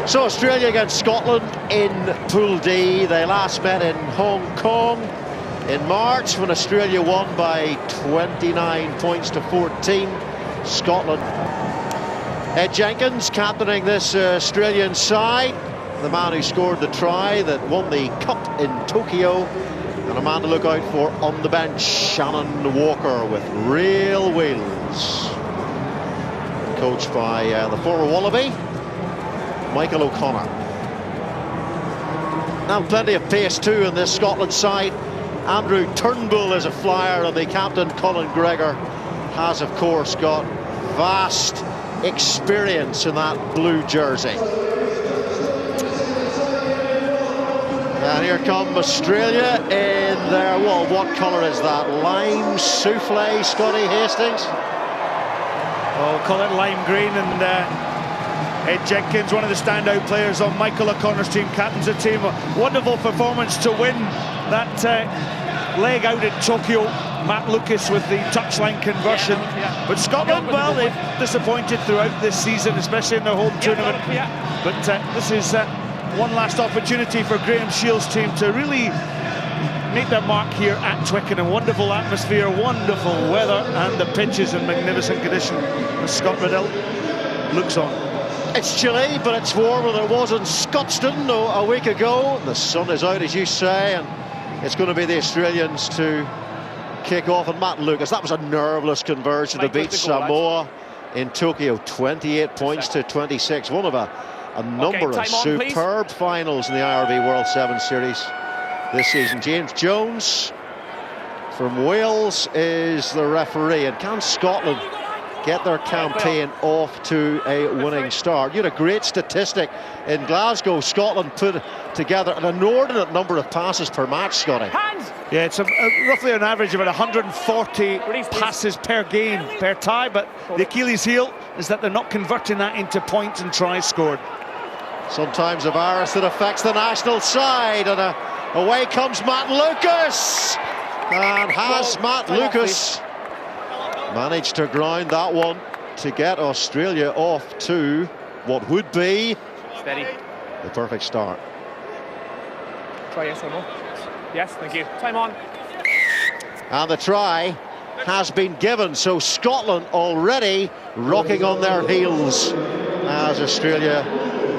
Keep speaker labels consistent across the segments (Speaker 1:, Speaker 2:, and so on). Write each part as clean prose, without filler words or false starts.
Speaker 1: So Australia against Scotland in Pool D. They last met in Hong Kong in March when Australia won by 29 points to 14. Scotland. Ed Jenkins captaining this Australian side, the man who scored the try that won the cup in Tokyo, and a man to look out for on the bench, Shannon Walker, with real wheels. Coached by the former Wallaby, Michael O'Connor. Now plenty of pace too in this Scotland side. Andrew Turnbull is a flyer, and the captain Colin Gregor has of course got vast experience in that blue jersey. And here come Australia in their, well, what colour is that? Lime souffle, Scotty Hastings?
Speaker 2: Oh, call it lime green. And Ed Jenkins, one of the standout players on Michael O'Connor's team, captains the team. A wonderful performance to win that leg out in Tokyo. Matt Lucas with the touchline conversion. But Scotland, well, they've disappointed throughout this season, especially in their home tournament. But this is one last opportunity for Graham Shields' team to really make their mark here at Twickenham. Wonderful atmosphere, wonderful weather, and the pitch is in magnificent condition as Scott Riddell looks on.
Speaker 1: It's chilly, but it's warmer than it was in Scotstoun a week ago. The sun is out, as you say, and it's going to be the Australians to kick off. And Matt Lucas, that was a nerveless conversion to beat Samoa in Tokyo, 28 points to 26. One of a number of superb finals in the IRB World 7 Series this season. James Jones from Wales is the referee. And can Scotland get their campaign off to a winning start? You had a great statistic in Glasgow. Scotland put together an inordinate number of passes per match, Scotty.
Speaker 2: Yeah, it's roughly an average of about 140 passes per game, per tie, but the Achilles heel is that they're not converting that into points and tries scored.
Speaker 1: Sometimes a virus that affects the national side, and away comes Matt Lucas. And has Matt Lucas managed to ground that one to get Australia off to what would be the perfect start.
Speaker 3: Try yes or no? Yes, thank you. Time on.
Speaker 1: And the try has been given, so Scotland already rocking on their heels as Australia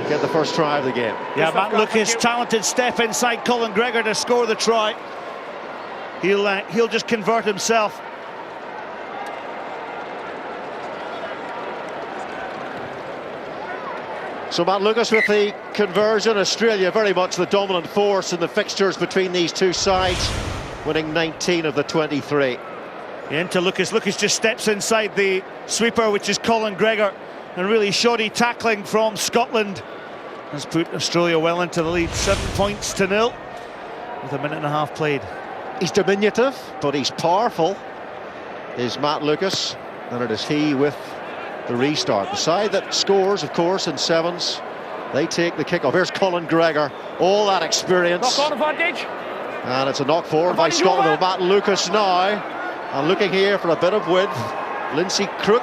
Speaker 1: get the first try of the game.
Speaker 2: Yeah, Matt Lucas, talented step inside Colin Gregor to score the try. He'll just convert himself.
Speaker 1: So Matt Lucas with the conversion. Australia very much the dominant force in the fixtures between these two sides, winning 19 of the 23.
Speaker 2: Into Lucas. Lucas just steps inside the sweeper, which is Colin Gregor, and really shoddy tackling from Scotland has put Australia well into the lead, 7 points to 0 with a minute and a half played.
Speaker 1: He's diminutive, but he's powerful, is Matt Lucas, and it is he with the restart. The side that scores, of course, in sevens, they take the kick-off. Here's Colin Gregor, all that experience.
Speaker 3: Knock on advantage.
Speaker 1: And it's a knock forward by Scotland with Matt Lucas now. And looking here for a bit of width, Lindsay Crook.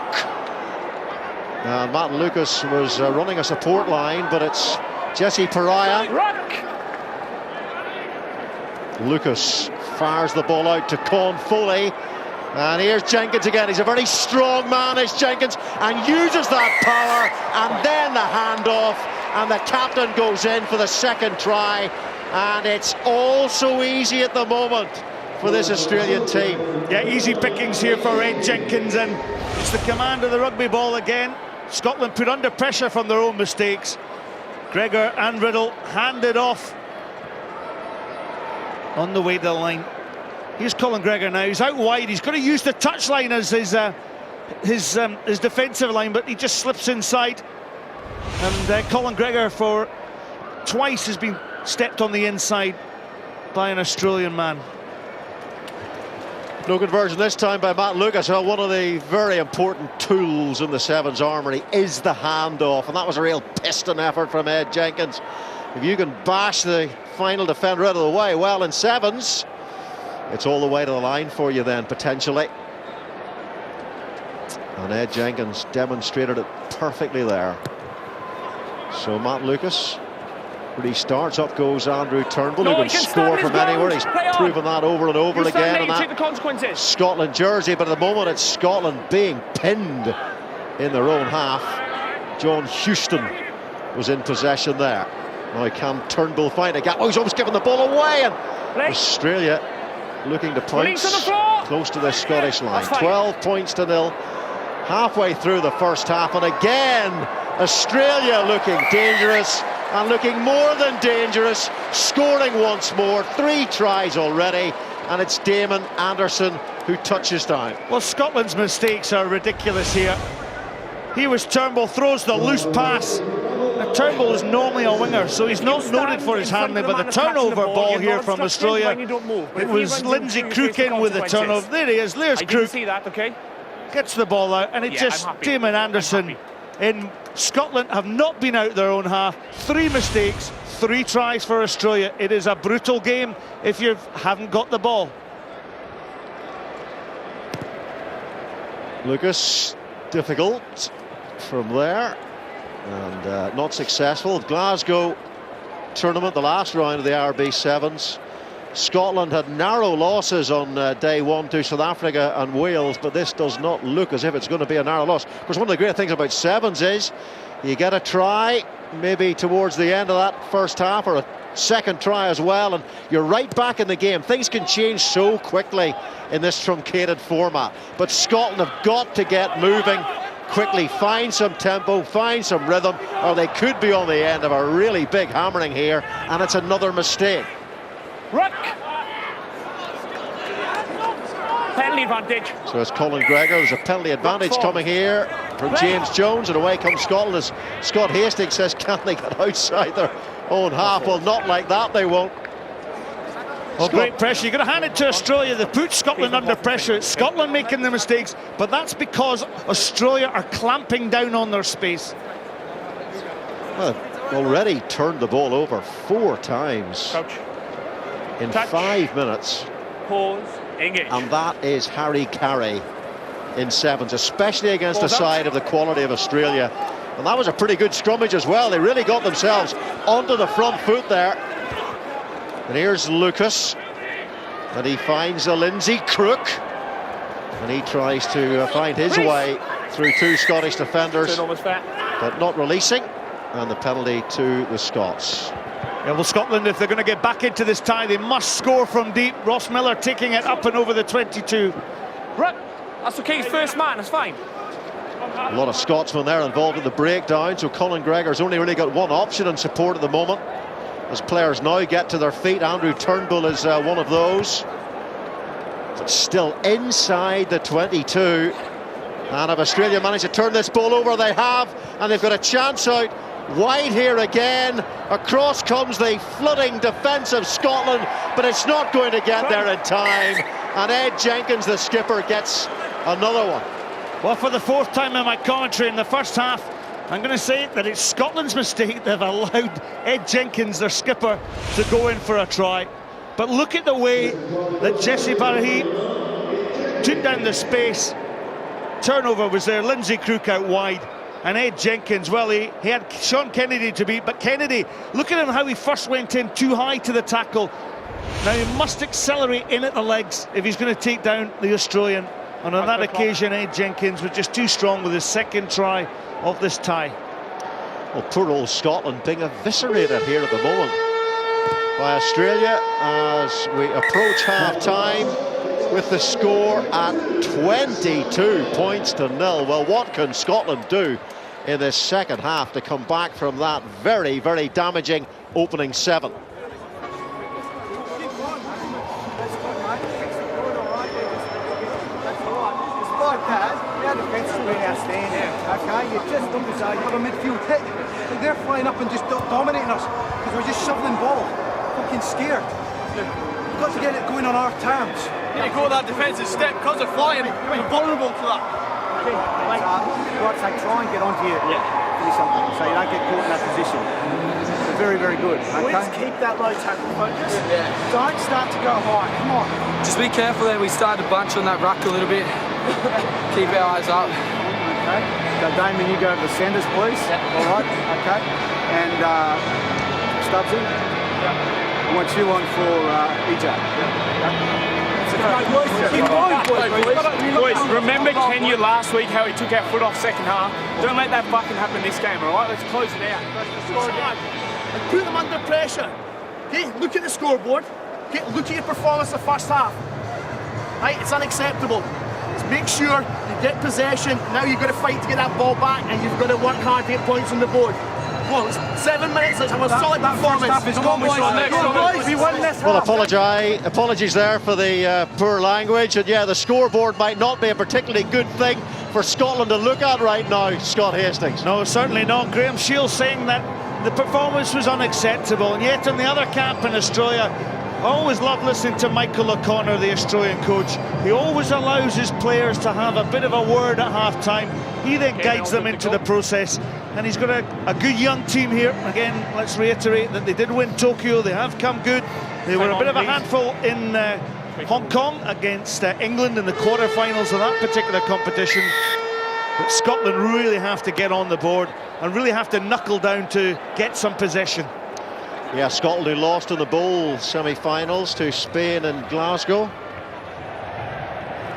Speaker 1: And Matt Lucas was running a support line, but it's Jesse Pariah. Lucas fires the ball out to Con Foley. And here's Jenkins again. He's a very strong man, is Jenkins, and uses that power, and then the handoff, and the captain goes in for the second try. And it's all so easy at the moment for this Australian team.
Speaker 2: Yeah, easy pickings here for Ed Jenkins, and it's the command of the rugby ball again. Scotland put under pressure from their own mistakes. Gregor and Riddle handed off on the way to the line. Here's Colin Gregor now. He's out wide. He's going to use the touchline as his defensive line, but he just slips inside. And Colin Gregor for twice has been stepped on the inside by an Australian man.
Speaker 1: No conversion this time by Matt Lucas. Well, one of the very important tools in the Sevens armoury is the handoff, and that was a real piston effort from Ed Jenkins. If you can bash the final defender out of the way, well, in sevens, it's all the way to the line for you then, potentially. And Ed Jenkins demonstrated it perfectly there. So Matt Lucas restarts. Up goes Andrew Turnbull,
Speaker 3: No,
Speaker 1: who
Speaker 3: he
Speaker 1: can
Speaker 3: can
Speaker 1: score
Speaker 3: stand
Speaker 1: from
Speaker 3: his ground.
Speaker 1: anywhere. He's
Speaker 3: Play on.
Speaker 1: proven that over and over
Speaker 3: You stand
Speaker 1: again.
Speaker 3: there,
Speaker 1: And
Speaker 3: you take
Speaker 1: that
Speaker 3: the consequences.
Speaker 1: Scotland jersey, but at the moment it's Scotland being pinned in their own half. John Houston was in possession there. Now can Turnbull find a gap? Oh, he's almost given the ball away, and Australia looking to points
Speaker 3: Release on the floor.
Speaker 1: close to the Scottish line.
Speaker 3: That's fine.
Speaker 1: 12 points to 0 halfway through the first half, and again Australia looking dangerous and looking more than dangerous, scoring once more. 3 tries already, and it's Damon Anderson who touches down.
Speaker 2: Well, Scotland's mistakes are ridiculous here. He was Turnbull, throws the loose pass. Now, Turnbull is normally a winger, so he's not noted for his handling, but the turnover ball here from Australia, it was Lindsay Crook in with the turnover. There he is, there's Crook.
Speaker 3: See that, okay?
Speaker 2: Gets the ball out, and it just, Damon Anderson in Scotland have not been out their own half. 3 mistakes, 3 tries for Australia. It is a brutal game if you haven't got the ball.
Speaker 1: Lucas, difficult from there, and not successful. Glasgow tournament, the last round of the RB Sevens. Scotland had narrow losses on day 1 to South Africa and Wales, but this does not look as if it's going to be a narrow loss. Of course, one of the great things about Sevens is you get a try maybe towards the end of that first half, or a second try as well, and you're right back in the game. Things can change so quickly in this truncated format, but Scotland have got to get moving quickly, find some tempo, find some rhythm, or they could be on the end of a really big hammering here, and it's another mistake.
Speaker 3: Ruck. Penalty advantage.
Speaker 1: So it's Colin Gregor. There's a penalty advantage coming here from James Jones, and away comes Scotland as Scott Hastings says, can they get outside their own half? Well, not like that, they won't.
Speaker 2: Well, great pressure. You're going to hand it to Australia. They put Scotland under pressure. It's Scotland making the mistakes, but that's because Australia are clamping down on their space.
Speaker 1: Well, already turned the ball over 4 times in 5 minutes.
Speaker 3: Pause. Engage.
Speaker 1: And that is Harry Carey in Sevens, especially against a side of the quality of Australia. And that was a pretty good scrummage as well. They really got themselves onto the front foot there. And here's Lucas, and he finds a Lindsay Crook, and he tries to find his way through 2 Scottish defenders, but not releasing, and the penalty to the Scots.
Speaker 2: Yeah, well, Scotland, if they're going to get back into this tie, they must score from deep. Ross Miller taking it up and over the 22.
Speaker 3: Right, that's okay, he's first man, that's fine.
Speaker 1: A lot of Scotsmen there involved in the breakdown, so Colin Gregor's only really got one option in support at the moment. As players now get to their feet, Andrew Turnbull is one of those. But still inside the 22. And if Australia manage to turn this ball over, they have. And they've got a chance out wide here again. Across comes the flooding defence of Scotland, but it's not going to get there in time. And Ed Jenkins, the skipper, gets another one.
Speaker 2: Well, for the 4th time in my commentary in the first half, I'm going to say that it's Scotland's mistake. They've allowed Ed Jenkins, their skipper, to go in for a try. But look at the way that Jesse Parihi took down the space. Turnover was there, Lindsay Crook out wide, and Ed Jenkins, well, he had Sean Kennedy to beat, but Kennedy, look at him how he first went in too high to the tackle. Now he must accelerate in at the legs if he's going to take down the Australian. And on that occasion, Ed Jenkins was just too strong with his 2nd try of this tie.
Speaker 1: Well, poor old Scotland being eviscerated here at the moment by Australia as we approach half-time with the score at 22 points to 0. Well, what can Scotland do in this second half to come back from that very, very damaging opening 7?
Speaker 4: Okay, you just don't decide you've got a midfield hit. Like they're flying up and just dominating us because we're just shoveling ball. Fucking scared. We've got to get it going on our terms.
Speaker 5: You go that defensive step because they're flying. We're vulnerable to that.
Speaker 4: Okay, like, what's I try and get onto you? Yeah. Do something so you don't get caught in that position. Very, very good. Okay?
Speaker 5: Let's keep that low tackle focus.
Speaker 4: Yeah. Don't start to go high. Come on.
Speaker 6: Just be careful there. We started to bunch on that ruck a little bit. Keep our eyes up.
Speaker 4: Okay.
Speaker 6: Damien, you go to the centres, please. All right, okay. And Stubbsy, I want you on for EJ.
Speaker 3: Boys, remember Kenya last week, how he took our foot off second half? Don't let that fucking happen this game, all right? Let's close it out.
Speaker 5: And put them under pressure. Okay, look at the scoreboard. Okay, look at your performance the first half. Right, it's unacceptable. Let's make sure you get possession. Now you've got to fight to get that ball back, and you've got to work hard to get points on the board. Well, it's 7 minutes. Let's have a solid performance.
Speaker 1: Well, apologies there for the poor language, and yeah, the scoreboard might not be a particularly good thing for Scotland to look at right now, Scott Hastings.
Speaker 2: No, certainly not. Graham Shields saying that the performance was unacceptable, and yet in the other camp in Australia, I always love listening to Michael O'Connor, the Australian coach. He always allows his players to have a bit of a word at half-time. He then guides them into the process, and he's got a good young team here. Again, let's reiterate that they did win Tokyo. They have come good. They were a bit of a handful in Hong Kong against England in the quarter-finals of that particular competition. But Scotland really have to get on the board and really have to knuckle down to get some possession.
Speaker 1: Yeah, Scotland who lost in the bowl semi-finals to Spain in Glasgow.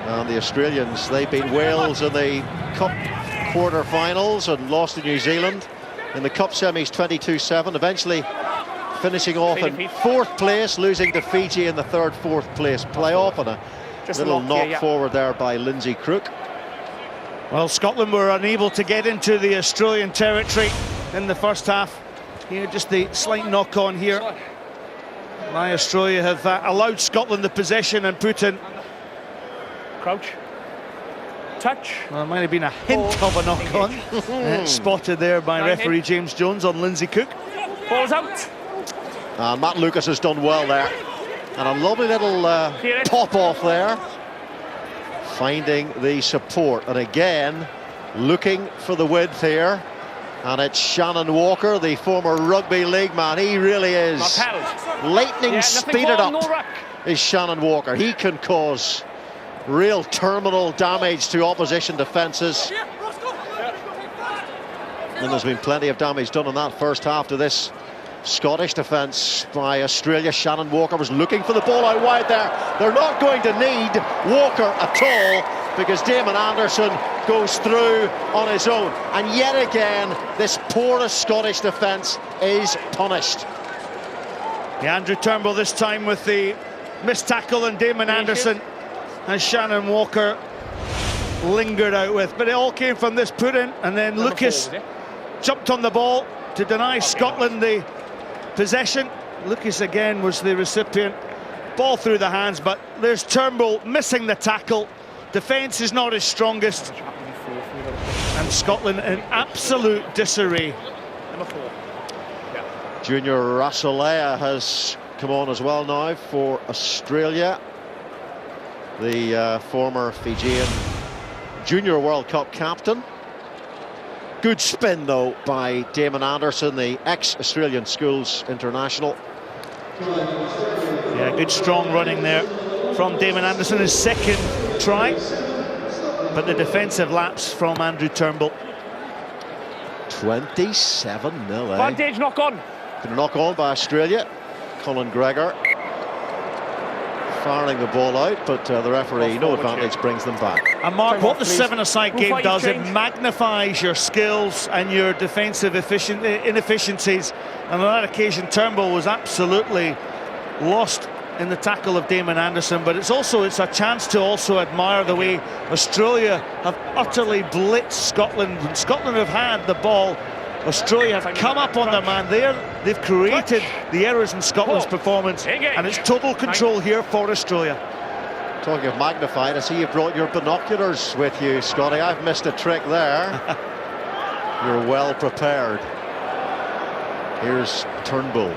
Speaker 1: And the Australians, they beat Wales in the Cup quarter-finals and lost to New Zealand in the Cup semis 22-7, eventually finishing off in 4th place, losing to Fiji in the 3rd, 4th place playoff, and a little knock forward there by Lindsay Crook.
Speaker 2: Well, Scotland were unable to get into the Australian territory in the first half. Here, just the slight knock on here. My Australia have allowed Scotland the possession and put in.
Speaker 3: Crouch. Touch.
Speaker 2: Well, it might have been a hint of a knock on. Spotted there by referee James Jones on Lindsay Cook.
Speaker 3: Ball's out.
Speaker 1: Matt Lucas has done well there. And a lovely little pop off there. Finding the support. And again, looking for the width here. And it's Shannon Walker, the former rugby league man. He really is lightning speeded up, is Shannon Walker. He can cause real terminal damage to opposition defences. And there's been plenty of damage done in that first half to this Scottish defence by Australia. Shannon Walker was looking for the ball out wide there. They're not going to need Walker at all, because Damon Anderson goes through on his own. And yet again, this porous Scottish defence is punished.
Speaker 2: Yeah, Andrew Turnbull this time with the missed tackle, and Damon Anderson and Shannon Walker lingered out with. But it all came from this put-in, and then Lucas jumped on the ball to deny Scotland the possession. Lucas again was the recipient. Ball through the hands, but there's Turnbull missing the tackle. Defence is not his strongest, and Scotland in absolute disarray.
Speaker 1: Junior Rasolea has come on as well now for Australia. The former Fijian Junior World Cup captain. Good spin though by Damon Anderson, the ex-Australian Schools international.
Speaker 2: Yeah, good strong running there from Damon Anderson, his second try, but the defensive lapse from Andrew Turnbull.
Speaker 1: 27-0.
Speaker 3: Advantage, knock on.
Speaker 1: Been a knock on by Australia. Colin Gregor firing the ball out, but the referee, no advantage, brings them back.
Speaker 2: And Mark, what the seven-a-side game does, it magnifies your skills and your defensive inefficiencies. And on that occasion, Turnbull was absolutely lost in the tackle of Damon Anderson, but it's a chance to also admire the way Australia have utterly blitzed Scotland. When Scotland have had the ball, Australia have come up on their man there. They've created the errors in Scotland's performance, and it's total control here for Australia.
Speaker 1: Talking of magnified, I see you brought your binoculars with you, Scotty. I've missed a trick there. You're well prepared. Here's Turnbull.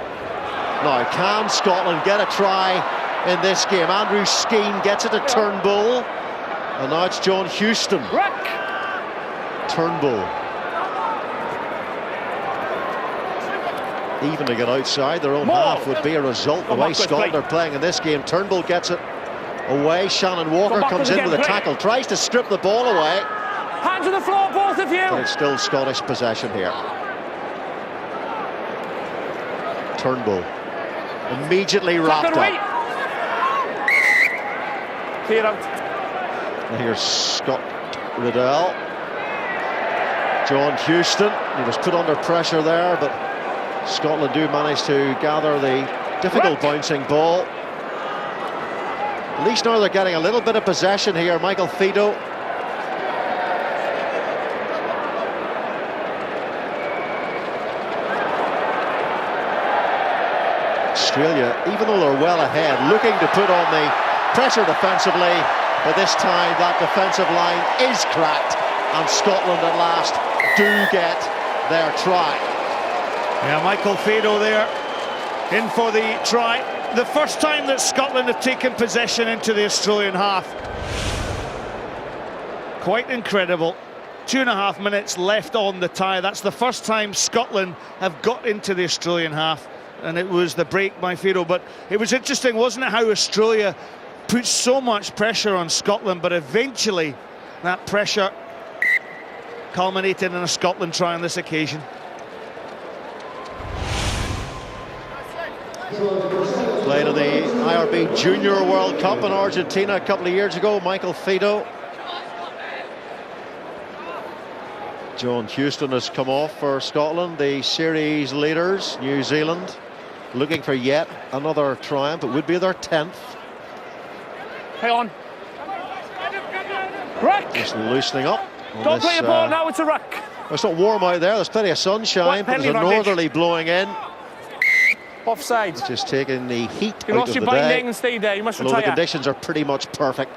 Speaker 1: Now, can Scotland get a try in this game? Andrew Skeen gets it to Turnbull, and now it's John Houston. Turnbull. Even to get outside their own half would be a result the way Scotland are playing in this game. Turnbull gets it away. Shannon Walker comes in with a tackle, tries to strip the ball away.
Speaker 7: Hands on the floor, both of you.
Speaker 1: But it's still Scottish possession here. Turnbull immediately wrapped up.
Speaker 7: Clear out.
Speaker 1: And here's Scott Riddell. John Houston, he was put under pressure there, but Scotland do manage to gather the difficult bouncing ball. At least now they're getting a little bit of possession here. Michael Fido. Australia, even though they're well ahead, looking to put on the pressure defensively, but this time that defensive line is cracked, and Scotland at last do get their try.
Speaker 2: Yeah, Michael Fido there, in for the try. The first time that Scotland have taken possession into the Australian half. Quite incredible. 2.5 minutes left on the tie. That's the first time Scotland have got into the Australian half, and it was the break by Fido. But it was interesting, wasn't it, how Australia put so much pressure on Scotland, but eventually that pressure culminated in a Scotland try on this occasion.
Speaker 1: Played in the IRB Junior World Cup in Argentina a couple of years ago, Michael Fido. John Houston has come off for Scotland, the series leaders, New Zealand, looking for yet another triumph. It would be their 10th.
Speaker 7: Hang on. Ruck!
Speaker 1: Just loosening up.
Speaker 7: Don't play the ball now, it's a ruck.
Speaker 1: It's not warm out there, there's plenty of sunshine, but there's a northerly blowing in.
Speaker 7: Offside.
Speaker 1: It's just taking the heat
Speaker 7: You
Speaker 1: out
Speaker 7: lost
Speaker 1: of
Speaker 7: your
Speaker 1: the day.
Speaker 7: binding and stay there, you must
Speaker 1: Although the
Speaker 7: retire.
Speaker 1: conditions are pretty much perfect.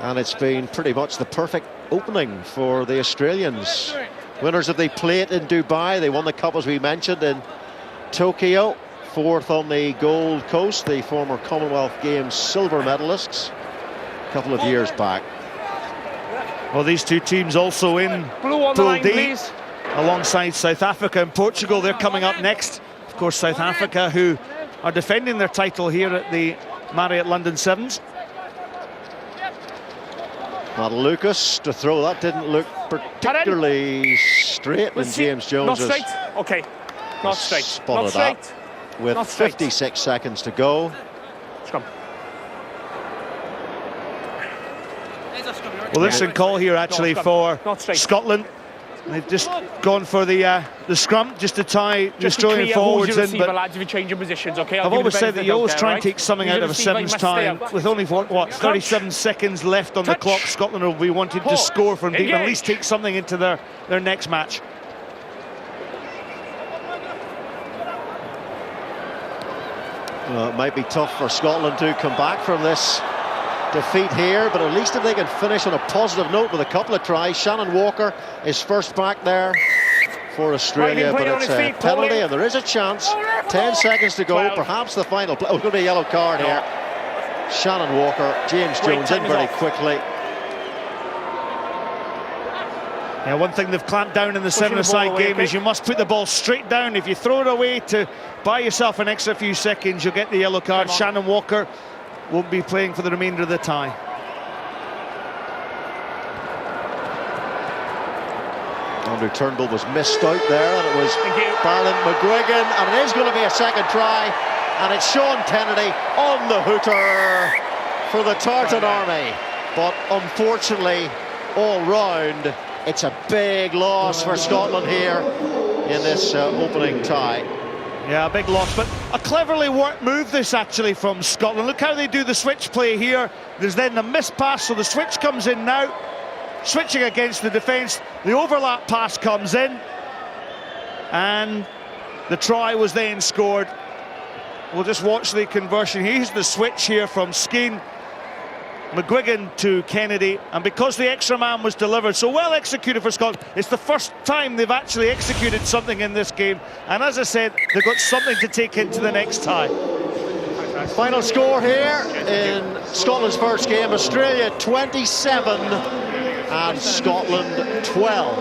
Speaker 1: And it's been pretty much the perfect opening for the Australians. Winners of the plate in Dubai. They won the cup, as we mentioned, in Tokyo. 4th on the Gold Coast, the former Commonwealth Games silver medalists a couple of years back.
Speaker 2: Well, these two teams also in
Speaker 7: Blue on the
Speaker 2: Pool
Speaker 7: line,
Speaker 2: D,
Speaker 7: please.
Speaker 2: alongside South Africa and Portugal. They're coming up next. Of course, South Africa, who are defending their title here at the Marriott London Sevens.
Speaker 1: Matt Lucas to throw. That didn't look particularly straight when James Jones
Speaker 7: Not straight. Okay. Not straight.
Speaker 1: spotted
Speaker 7: Not straight.
Speaker 1: that. With
Speaker 7: Not straight.
Speaker 1: 56 seconds to go.
Speaker 7: Scrum.
Speaker 2: Well, this is a call here actually for
Speaker 7: Not straight.
Speaker 2: Scotland. They've just gone for the scrum just to tie the Australian forwards in. But
Speaker 7: lads, if you change your positions, okay?
Speaker 2: I've always said that you always try and take something out of a sevens time. With only, what, 37 seconds left on the clock, Scotland will be wanting to score from deep, at least take something into their next match.
Speaker 1: Well, it might be tough for Scotland to come back from this defeat here, but at least if they can finish on a positive note with a couple of tries. Shannon Walker is first back there for Australia, but it's a penalty and there is a chance. 10 seconds to go, perhaps the final play. Oh, it's going to be a yellow card here. Shannon Walker, James Jones in very quickly.
Speaker 2: Yeah, one thing they've clamped down in the seven-a-side game is you must put the ball straight down. If you throw it away to buy yourself an extra few seconds, you'll get the yellow card. Shannon Walker won't be playing for the remainder of the tie.
Speaker 1: Andrew Turnbull was missed out there, and it was Barlin McGuigan, and it is going to be a second try, and it's Sean Kennedy on the hooter for the Tartan Army. But unfortunately, all round, it's a big loss for Scotland here in this opening tie.
Speaker 2: Yeah, a big loss, but a cleverly worked move this actually from Scotland. Look how they do the switch play here. There's then the miss pass, so the switch comes in now. Switching against the defence, the overlap pass comes in, and the try was then scored. We'll just watch the conversion. Here's the switch here from Skene. McGuigan to Kennedy, and because the extra man was delivered, so well executed for Scotland. It's the first time they've actually executed something in this game, and as I said, they've got something to take into the next tie.
Speaker 1: Final score here in Scotland's first game: Australia 27 and Scotland 12.